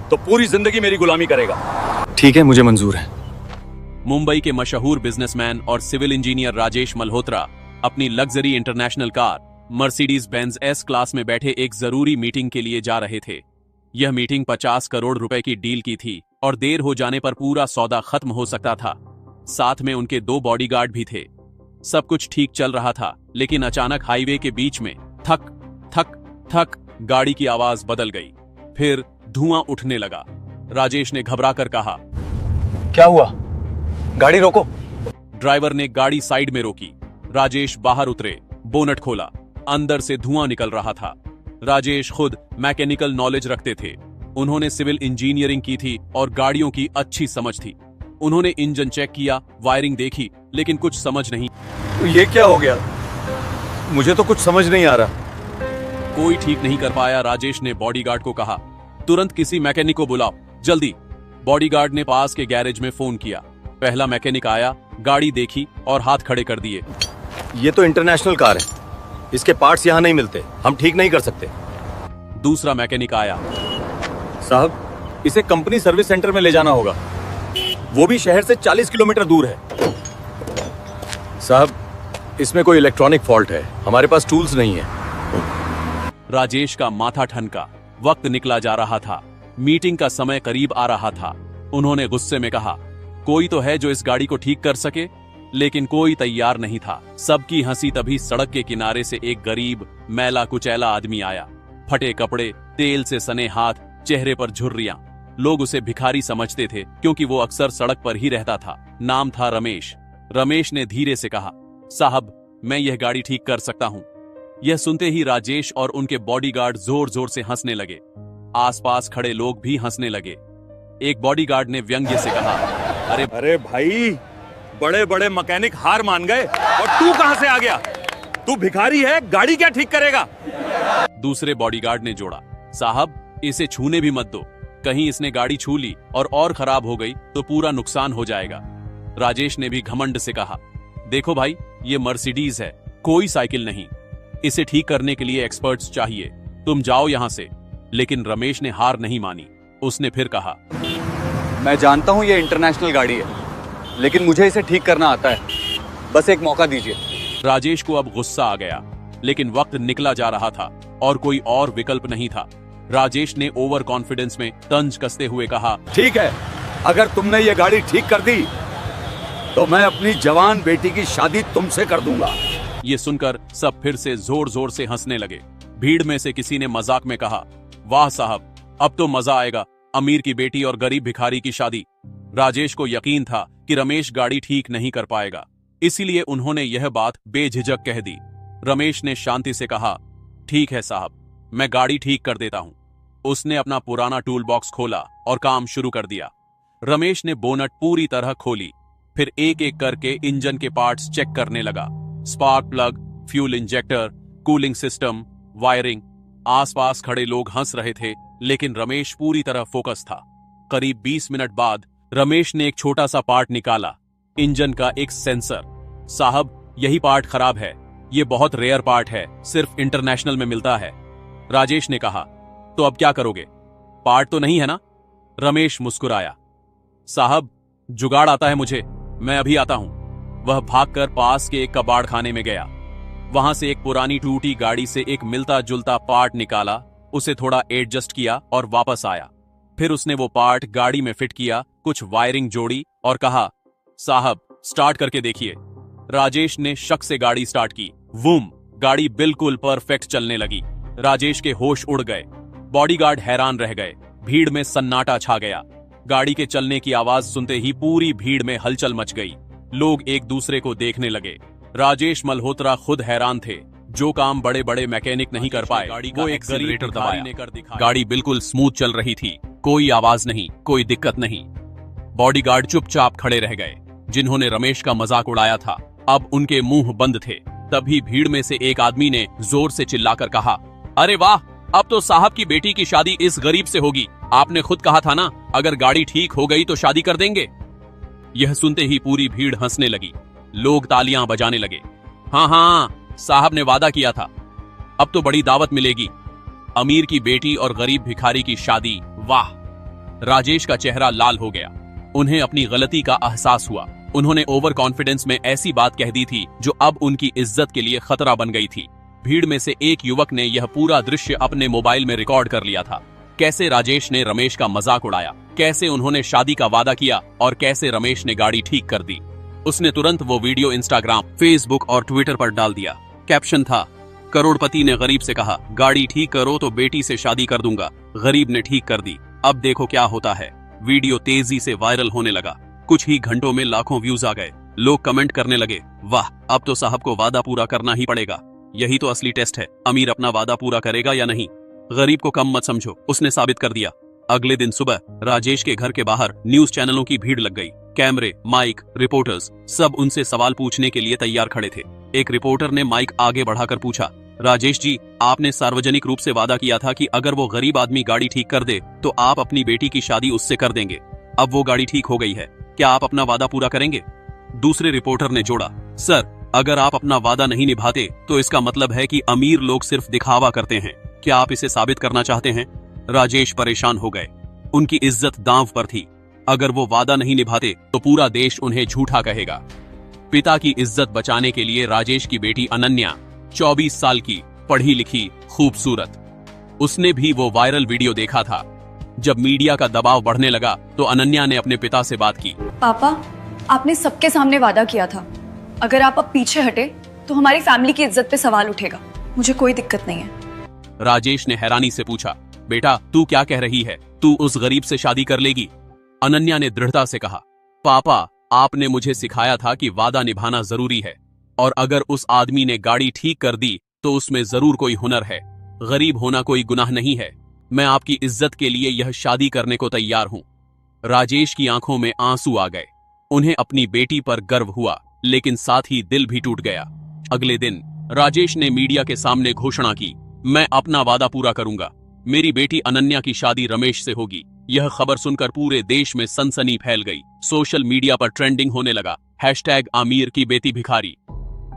तो पूरी जिंदगी मेरी गुलामी करेगा। ठीक है, मुझे मंजूर है। मुंबई के मशहूर बिजनेसमैन और सिविल इंजीनियर राजेश मल्होत्रा अपनी luxury international car Mercedes Benz S class में बैठे एक जरूरी मीटिंग के लिए जा रहे थे। यह मीटिंग 50 करोड़ रुपए की डील की थी और देर हो जाने पर पूरा सौदा खत्म हो सकता था। साथ में उनके 2 बॉडीगार्ड भी थे। सब कुछ ठीक चल रहा था, लेकिन अचानक हाईवे के बीच में थक थक थक गाड़ी की आवाज बदल गई। फिर धुआं उठने लगा। राजेश ने घबराकर कहा, क्या हुआ? गाड़ी रोको। ड्राइवर ने गाड़ी साइड में रोकी। राजेश बाहर उतरे, बोनट खोला। अंदर से धुआं निकल रहा था। राजेश खुद मैकेनिकल नॉलेज रखते थे। उन्होंने सिविल इंजीनियरिंग की थी और गाड़ियों की अच्छी समझ थी। उन्होंने इंजन चेक किया, वायरिंग देखी, लेकिन कुछ समझ नहीं। तो ये क्या हो गया? मुझे तो कुछ समझ नहीं आ रहा। कोई ठीक नहीं कर पाया। राजेश ने बॉडीगार्ड को कहा, तुरंत किसी मैकेनिक को बुलाओ, जल्दी। बॉडीगार्ड ने पास के गैरेज में फोन किया। पहला मैकेनिक आया, गाड़ी देखी और हाथ खड़े कर दिए। ये तो इंटरनेशनल कार है, इसके पार्ट्स यहाँ नहीं मिलते, हम ठीक नहीं कर सकते। दूसरा मैकेनिक आया, साहब, इसे कंपनी सर्विस सेंटर में ले जाना होगा, वो भी शहर से 40 किलोमीटर दूर है। साहब, इसमें कोई इलेक्ट्रॉनिक फॉल्ट है, हमारे पास टूल्स नहीं है। राजेश का माथा ठनका। वक्त निकला जा रहा था। मीटिंग का समय करीब आ रहा था। उन्होंने गुस्से में कहा, कोई तो है जो इस गाड़ी को ठीक कर सके, लेकिन कोई तैयार नहीं था। सबकी हंसी। तभी सड़क के किनारे से एक गरीब मैला कुचैला आदमी आया। फटे कपड़े, तेल से सने हाथ, चेहरे पर झुर्रियां। लोग उसे भिखारी समझते थे क्योंकि वो अक्सर सड़क पर ही रहता था। नाम था रमेश। रमेश ने धीरे से कहा, साहब, मैं यह गाड़ी ठीक कर सकता हूं। यह सुनते ही राजेश और उनके बॉडीगार्ड जोर जोर से हंसने लगे। आसपास खड़े लोग भी हंसने लगे। एक बॉडीगार्ड ने व्यंग्य से कहा, अरे भाई, बड़े बड़े मैकेनिक हार मान गए और तू कहां से आ गया? तू भिखारी है, गाड़ी क्या ठीक करेगा? दूसरे बॉडीगार्ड ने जोड़ा, साहब, इसे छूने भी मत दो। कहीं इसने गाड़ी छू ली और खराब हो गई तो पूरा नुकसान हो जाएगा। राजेश ने भी घमंड से कहा, देखो भाई, ये मर्सिडीज है, कोई साइकिल नहीं। इसे ठीक करने के लिए एक्सपर्ट्स चाहिए। तुम जाओ यहां से। लेकिन रमेश ने हार नहीं मानी। उसने फिर कहा, मैं जानता हूँ ये इंटरनेशनल गाड़ी है, लेकिन मुझे इसे ठीक करना आता है, बस एक मौका दीजिए। राजेश को अब गुस्सा आ गया, लेकिन वक्त निकला जा रहा था और कोई और विकल्प नहीं था। राजेश ने ओवर कॉन्फिडेंस में तंज कसते हुए कहा, ठीक है, अगर तुमने ये गाड़ी ठीक कर दी तो मैं अपनी जवान बेटी की शादी तुमसे कर दूंगा। ये सुनकर सब फिर से जोर जोर से हंसने लगे। भीड़ में से किसी ने मजाक में कहा, वाह साहब, अब तो मजा आएगा, अमीर की बेटी और गरीब भिखारी की शादी। राजेश को यकीन था कि रमेश गाड़ी ठीक नहीं कर पाएगा, इसीलिए उन्होंने यह बात बेझिझक कह दी। रमेश ने शांति से कहा, ठीक है साहब, मैं गाड़ी ठीक कर देता हूं। उसने अपना पुराना टूल बॉक्स खोला और काम शुरू कर दिया। रमेश ने बोनट पूरी तरह खोली, फिर एक एक करके इंजन के पार्ट्स चेक करने लगा। Spark plug, fuel injector, cooling system, wiring. आसपास खड़े लोग हंस रहे थे, लेकिन रमेश पूरी तरह फोकस था। करीब 20 मिनट बाद रमेश ने एक छोटा सा पार्ट निकाला, इंजन का एक सेंसर। साहब, यही पार्ट खराब है, ये बहुत रेयर पार्ट है, सिर्फ इंटरनेशनल में मिलता है। राजेश ने कहा, तो अब क्या करोगे? पार्ट तो नहीं है ना? रमेश मुस्कुराया, साहब, जुगाड़ आता है मुझे, मैं अभी आता हूं। वह भागकर पास के एक कबाड़ खाने में गया। वहां से एक पुरानी टूटी गाड़ी से एक मिलता जुलता पार्ट निकाला, उसे थोड़ा एडजस्ट किया और वापस आया। फिर उसने वो पार्ट गाड़ी में फिट किया, कुछ वायरिंग जोड़ी और कहा, साहब, स्टार्ट करके देखिए। राजेश ने शक से गाड़ी स्टार्ट की। वूम, गाड़ी बिल्कुल परफेक्ट चलने लगी। राजेश के होश उड़ गए। बॉडीगार्ड हैरान रह गए। भीड़ में सन्नाटा छा गया। गाड़ी के चलने की आवाज सुनते ही पूरी भीड़ में हलचल मच गई। लोग एक दूसरे को देखने लगे। राजेश मल्होत्रा खुद हैरान थे। जो काम बड़े बड़े मैकेनिक नहीं कर पाए, वो एक एक्सीलरेटर दबाया। गाड़ी बिल्कुल स्मूथ चल रही थी, कोई आवाज नहीं, कोई दिक्कत नहीं। बॉडीगार्ड चुपचाप खड़े रह गए। जिन्होंने रमेश का मजाक उड़ाया था, अब उनके मुंह बंद थे। तभी भीड़ में से एक आदमी ने जोर से चिल्लाकर कहा, अरे वाह, अब तो साहब की बेटी की शादी इस गरीब से होगी। आपने खुद कहा था ना, अगर गाड़ी ठीक हो गई तो शादी कर देंगे। यह सुनते ही पूरी भीड़ हंसने लगी। लोग तालियां बजाने लगे। हाँ, साहब ने वादा किया था, अब तो बड़ी दावत मिलेगी। अमीर की बेटी और गरीब भिखारी की शादी, वाह। राजेश का चेहरा लाल हो गया। उन्हें अपनी गलती का एहसास हुआ। उन्होंने ओवर कॉन्फिडेंस में ऐसी बात कह दी थी जो अब उनकी इज्जत के लिए खतरा बन गई थी। भीड़ में से एक युवक ने यह पूरा दृश्य अपने मोबाइल में रिकॉर्ड कर लिया था। कैसे राजेश ने रमेश का मजाक उड़ाया, कैसे उन्होंने शादी का वादा किया और कैसे रमेश ने गाड़ी ठीक कर दी। उसने तुरंत वो वीडियो इंस्टाग्राम, फेसबुक और ट्विटर पर डाल दिया। कैप्शन था, करोड़पति ने गरीब से कहा गाड़ी ठीक करो तो बेटी से शादी कर दूंगा। गरीब ने ठीक कर दी, अब देखो क्या होता है। वीडियो तेजी से वायरल होने लगा। कुछ ही घंटों में लाखों व्यूज आ गए। लोग कमेंट करने लगे, वाह, अब तो साहब को वादा पूरा करना ही पड़ेगा। यही तो असली टेस्ट है, अमीर अपना वादा पूरा करेगा या नहीं। गरीब को कम मत समझो, उसने साबित कर दिया। अगले दिन सुबह राजेश के घर के बाहर न्यूज चैनलों की भीड़ लग गई। कैमरे, माइक, रिपोर्टर्स सब उनसे सवाल पूछने के लिए तैयार खड़े थे। एक रिपोर्टर ने माइक आगे बढ़ाकर पूछा, राजेश जी, आपने सार्वजनिक रूप से वादा किया था कि अगर वो गरीब आदमी गाड़ी ठीक कर दे तो आप अपनी बेटी की शादी उससे कर देंगे। अब वो गाड़ी ठीक हो गई है, क्या आप अपना वादा पूरा करेंगे? दूसरे रिपोर्टर ने जोड़ा, सर, अगर आप अपना वादा नहीं निभाते तो इसका मतलब है कि अमीर लोग सिर्फ दिखावा करते हैं। क्या आप इसे साबित करना चाहते हैं? राजेश परेशान हो गए। उनकी इज्जत दांव पर थी। अगर वो वादा नहीं निभाते तो पूरा देश उन्हें झूठा कहेगा। पिता की इज्जत बचाने के लिए राजेश की बेटी अनन्या, 24 साल की, पढ़ी लिखी, खूबसूरत, उसने भी वो वायरल वीडियो देखा था। जब मीडिया का दबाव बढ़ने लगा तो अनन्या ने अपने पिता से बात की। पापा, आपने सबके सामने वादा किया था, अगर आप अब पीछे हटे तो हमारी फैमिली की इज्जत पे सवाल उठेगा। मुझे कोई दिक्कत नहीं है। राजेश ने हैरानी से पूछा, बेटा, तू क्या कह रही है? तू उस गरीब से शादी कर लेगी? अनन्या ने दृढ़ता से कहा, पापा, आपने मुझे सिखाया था कि वादा निभाना जरूरी है, और अगर उस आदमी ने गाड़ी ठीक कर दी तो उसमें जरूर कोई हुनर है। गरीब होना कोई गुनाह नहीं है। मैं आपकी इज्जत के लिए यह शादी करने को तैयार हूं। राजेश की आंखों में आंसू आ गए। उन्हें अपनी बेटी पर गर्व हुआ, लेकिन साथ ही दिल भी टूट गया। अगले दिन राजेश ने मीडिया के सामने घोषणा की, मैं अपना वादा पूरा करूंगा। मेरी बेटी अनन्या की शादी रमेश से होगी। यह खबर सुनकर पूरे देश में सनसनी फैल गई। सोशल मीडिया पर ट्रेंडिंग होने लगा। #आमिर की बेटी भिखारी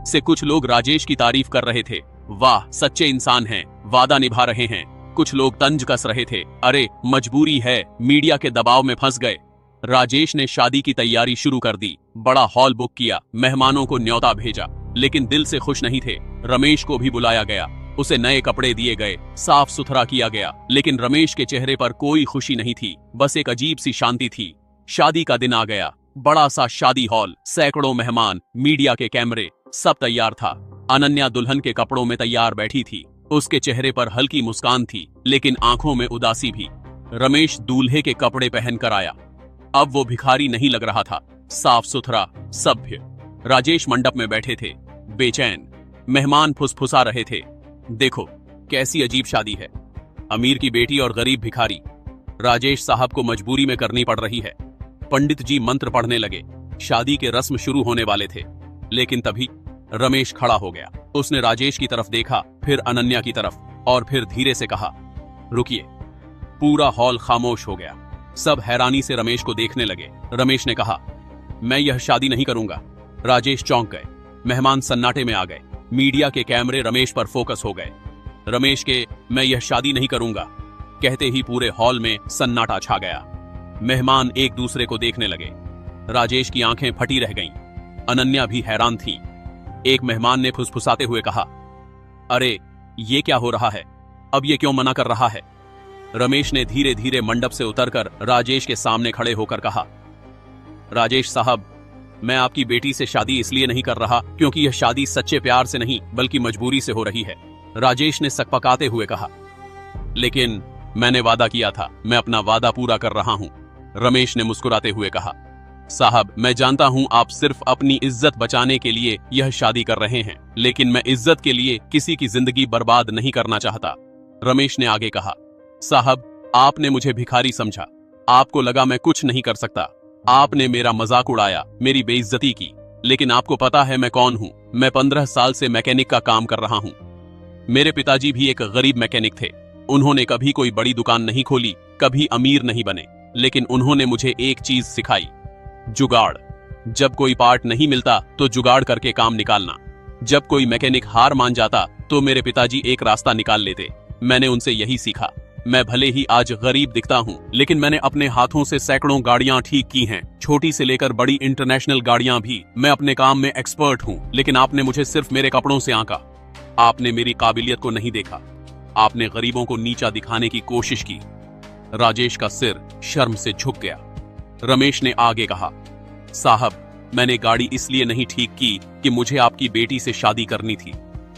से कुछ लोग राजेश की तारीफ कर रहे थे। वाह, सच्चे इंसान हैं, वादा निभा रहे हैं। कुछ लोग तंज कस रहे थे, अरे मजबूरी है, मीडिया के दबाव में फंस गए। राजेश ने शादी की तैयारी शुरू कर दी। बड़ा हॉल बुक किया, मेहमानों को न्योता भेजा, लेकिन दिल से खुश नहीं थे। रमेश को भी बुलाया गया। उसे नए कपड़े दिए गए, साफ सुथरा किया गया, लेकिन रमेश के चेहरे पर कोई खुशी नहीं थी, बस एक अजीब सी शांति थी। शादी का दिन आ गया। बड़ा सा शादी हॉल, सैकड़ों मेहमान, मीडिया के कैमरे, सब तैयार था। अनन्या दुल्हन के कपड़ों में तैयार बैठी थी। उसके चेहरे पर हल्की मुस्कान थी, लेकिन आंखों में उदासी भी। रमेश दूल्हे के कपड़े पहनकर आया। अब वो भिखारी नहीं लग रहा था, साफ सुथरा, सभ्य। राजेश मंडप में बैठे थे, बेचैन। मेहमान फुसफुसा रहे थे, देखो कैसी अजीब शादी है, अमीर की बेटी और गरीब भिखारी। राजेश साहब को मजबूरी में करनी पड़ रही है। पंडित जी मंत्र पढ़ने लगे। शादी के रस्म शुरू होने वाले थे, लेकिन तभी रमेश खड़ा हो गया। उसने राजेश की तरफ देखा, फिर अनन्या की तरफ, और फिर धीरे से कहा, रुकिए। पूरा हॉल खामोश हो गया। सब हैरानी से रमेश को देखने लगे। रमेश ने कहा, मैं यह शादी नहीं करूंगा। राजेश चौंक गए। मेहमान सन्नाटे में आ गए। मीडिया के कैमरे रमेश पर फोकस हो गए। रमेश के मैं यह शादी नहीं करूंगा कहते ही पूरे हॉल में सन्नाटा छा गया। मेहमान एक दूसरे को देखने लगे। राजेश की आंखें फटी रह गईं। अनन्या भी हैरान थी। एक मेहमान ने फुसफुसाते हुए कहा, अरे ये क्या हो रहा है, अब ये क्यों मना कर रहा है? रमेश ने धीरे धीरे मंडप से उतरकर राजेश के सामने खड़े होकर कहा, राजेश साहब, मैं आपकी बेटी से शादी इसलिए नहीं कर रहा क्योंकि यह शादी सच्चे प्यार से नहीं बल्कि मजबूरी से हो रही है। राजेश ने सकपकाते हुए कहा, लेकिन मैंने वादा किया था, मैं अपना वादा पूरा कर रहा हूं। रमेश ने मुस्कुराते हुए कहा, साहब, मैं जानता हूं आप सिर्फ अपनी इज्जत बचाने के लिए यह शादी कर रहे हैं, लेकिन मैं इज्जत के लिए किसी की जिंदगी बर्बाद नहीं करना चाहता। रमेश ने आगे कहा, साहब, आपने मुझे भिखारी समझा, आपको लगा मैं कुछ नहीं कर सकता, आपने मेरा मजाक उड़ाया, मेरी बेइज्जती की, लेकिन आपको पता है मैं कौन हूं? मैं 15 साल से मैकेनिक का काम कर रहा हूं। मेरे पिताजी भी एक गरीब मैकेनिक थे। उन्होंने कभी कोई बड़ी दुकान नहीं खोली, कभी अमीर नहीं बने, लेकिन उन्होंने मुझे एक चीज सिखाई, जुगाड़। जब कोई पार्ट नहीं मिलता तो जुगाड़ करके काम निकालना। जब कोई मैकेनिक हार मान जाता तो मेरे पिताजी एक रास्ता निकाल लेते। मैंने उनसे यही सीखा। मैं भले ही आज गरीब दिखता हूँ, लेकिन मैंने अपने हाथों से सैकड़ों गाड़ियां ठीक की हैं, छोटी से लेकर बड़ी इंटरनेशनल गाड़ियां भी। मैं अपने काम में एक्सपर्ट हूँ, लेकिन आपने मुझे सिर्फ मेरे कपड़ों से आंका। आपने मेरी काबिलियत को नहीं देखा। आपने गरीबों को नीचा दिखाने की कोशिश की। राजेश का सिर शर्म से झुक गया। रमेश ने आगे कहा, साहब, मैंने गाड़ी इसलिए नहीं ठीक की कि मुझे आपकी बेटी से शादी करनी थी।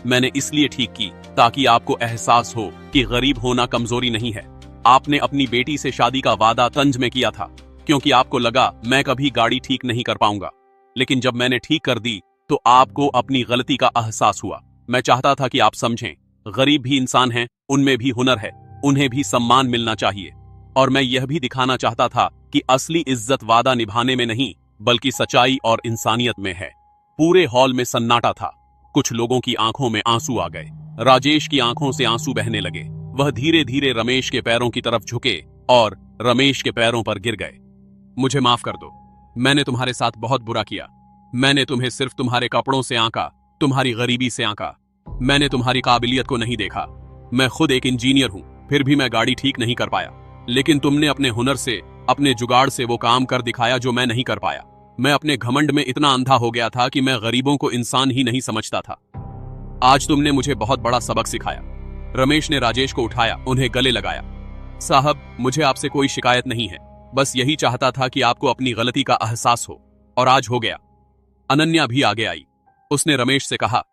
मैंने इसलिए ठीक की ताकि आपको एहसास हो कि गरीब होना कमजोरी नहीं है। आपने अपनी बेटी से शादी का वादा तंज में किया था, क्योंकि आपको लगा मैं कभी गाड़ी ठीक नहीं कर पाऊंगा। लेकिन जब मैंने ठीक कर दी तो आपको अपनी गलती का एहसास हुआ। मैं चाहता था कि आप समझें, गरीब भी इंसान हैं, उनमें भी हुनर है, उन्हें भी सम्मान मिलना चाहिए। और मैं यह भी दिखाना चाहता था कि असली इज्जत वादा निभाने में नहीं, बल्कि सच्चाई और इंसानियत में है। पूरे हॉल में सन्नाटा था। कुछ लोगों की आंखों में आंसू आ गए। राजेश की आंखों से आंसू बहने लगे। वह धीरे धीरे रमेश के पैरों की तरफ झुके और रमेश के पैरों पर गिर गए। मुझे माफ कर दो, मैंने तुम्हारे साथ बहुत बुरा किया। मैंने तुम्हें सिर्फ तुम्हारे कपड़ों से आंका, तुम्हारी गरीबी से आंका। मैंने तुम्हारी काबिलियत को नहीं देखा। मैं खुद एक इंजीनियर हूं, फिर भी मैं गाड़ी ठीक नहीं कर पाया। लेकिन तुमने अपने हुनर से, अपने जुगाड़ से वो काम कर दिखाया जो मैं नहीं कर पाया। मैं अपने घमंड में इतना अंधा हो गया था कि मैं गरीबों को इंसान ही नहीं समझता था। आज तुमने मुझे बहुत बड़ा सबक सिखाया। रमेश ने राजेश को उठाया, उन्हें गले लगाया। साहब, मुझे आपसे कोई शिकायत नहीं है, बस यही चाहता था कि आपको अपनी गलती का एहसास हो, और आज हो गया। अनन्या भी आगे आई। उसने रमेश से कहा,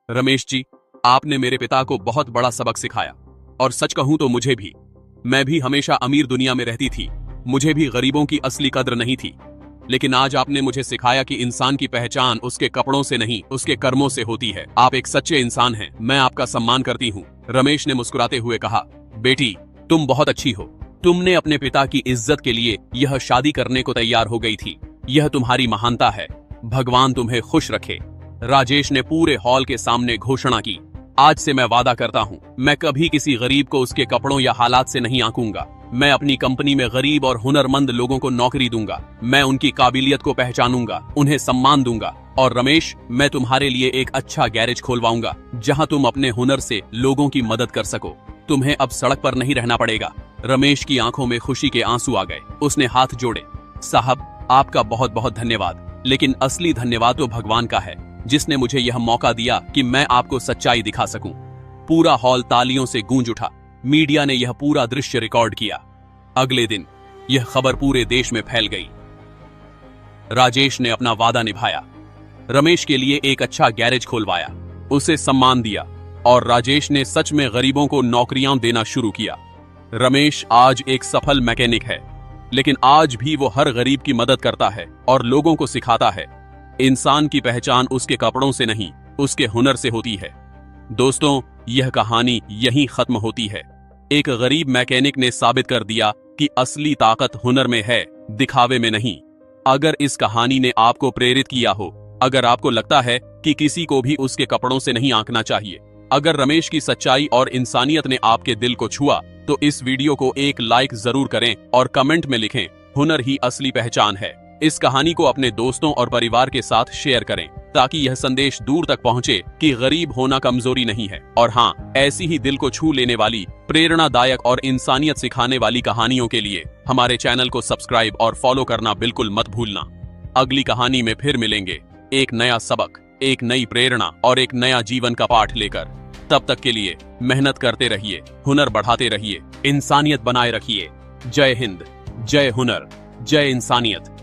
रमेश जी, आपने मेरे पिता को बहुत बड़ा सबक सिखाया, और सच कहूं तो मुझे भी। मैं भी हमेशा अमीर दुनिया में रहती थी, मुझे भी गरीबों की असली कद्र नहीं थी। लेकिन आज आपने मुझे सिखाया कि इंसान की पहचान उसके कपड़ों से नहीं, उसके कर्मों से होती है। आप एक सच्चे इंसान हैं, मैं आपका सम्मान करती हूँ। रमेश ने मुस्कुराते हुए कहा, बेटी, तुम बहुत अच्छी हो। तुमने अपने पिता की इज्जत के लिए यह शादी करने को तैयार हो गई थी। यह तुम्हारी महानता है। भगवान तुम्हें खुश रखे। राजेश ने पूरे हॉल के सामने घोषणा की, आज से मैं वादा करता हूँ, मैं कभी किसी गरीब को उसके कपड़ों या हालात से नहीं आंकूंगा। मैं अपनी कंपनी में गरीब और हुनरमंद लोगों को नौकरी दूंगा। मैं उनकी काबिलियत को पहचानूंगा, उन्हें सम्मान दूंगा। और रमेश, मैं तुम्हारे लिए एक अच्छा गैरेज खोलवाऊंगा, जहां तुम अपने हुनर से लोगों की मदद कर सको। तुम्हें अब सड़क पर नहीं रहना पड़ेगा। रमेश की आंखों में खुशी के आंसू आ गए। उसने हाथ जोड़े। साहब, आपका बहुत बहुत धन्यवाद, लेकिन असली धन्यवाद तो भगवान का है, जिसने मुझे यह मौका दिया कि मैं आपको सच्चाई दिखा सकूं। पूरा हॉल तालियों से गूंज उठा। मीडिया ने यह पूरा दृश्य रिकॉर्ड किया। अगले दिन यह खबर पूरे देश में फैल गई। राजेश ने अपना वादा निभाया, रमेश के लिए एक अच्छा गैरेज खुलवाया, उसे सम्मान दिया, और राजेश ने सच में गरीबों को नौकरियां देना शुरू किया। रमेश आज एक सफल मैकेनिक है, लेकिन आज भी वो हर गरीब की मदद करता है और लोगों को सिखाता है, इंसान की पहचान उसके कपड़ों से नहीं, उसके हुनर से होती है। दोस्तों, यह कहानी यहीं खत्म होती है। एक गरीब मैकेनिक ने साबित कर दिया कि असली ताकत हुनर में है, दिखावे में नहीं। अगर इस कहानी ने आपको प्रेरित किया हो, अगर आपको लगता है कि किसी को भी उसके कपड़ों से नहीं आंकना चाहिए, अगर रमेश की सच्चाई और इंसानियत ने आपके दिल को छुआ, तो इस वीडियो को एक लाइक जरूर करें और कमेंट में लिखें, हुनर ही असली पहचान है। इस कहानी को अपने दोस्तों और परिवार के साथ शेयर करें, ताकि यह संदेश दूर तक पहुंचे कि गरीब होना कमजोरी नहीं है। और हाँ, ऐसी ही दिल को छू लेने वाली, प्रेरणादायक और इंसानियत सिखाने वाली कहानियों के लिए हमारे चैनल को सब्सक्राइब और फॉलो करना बिल्कुल मत भूलना। अगली कहानी में फिर मिलेंगे, एक नया सबक, एक नई प्रेरणा और एक नया जीवन का पाठ लेकर। तब तक के लिए मेहनत करते रहिए, हुनर बढ़ाते रहिए, इंसानियत बनाए रखिए। जय हिंद, जय हुनर, जय इंसानियत।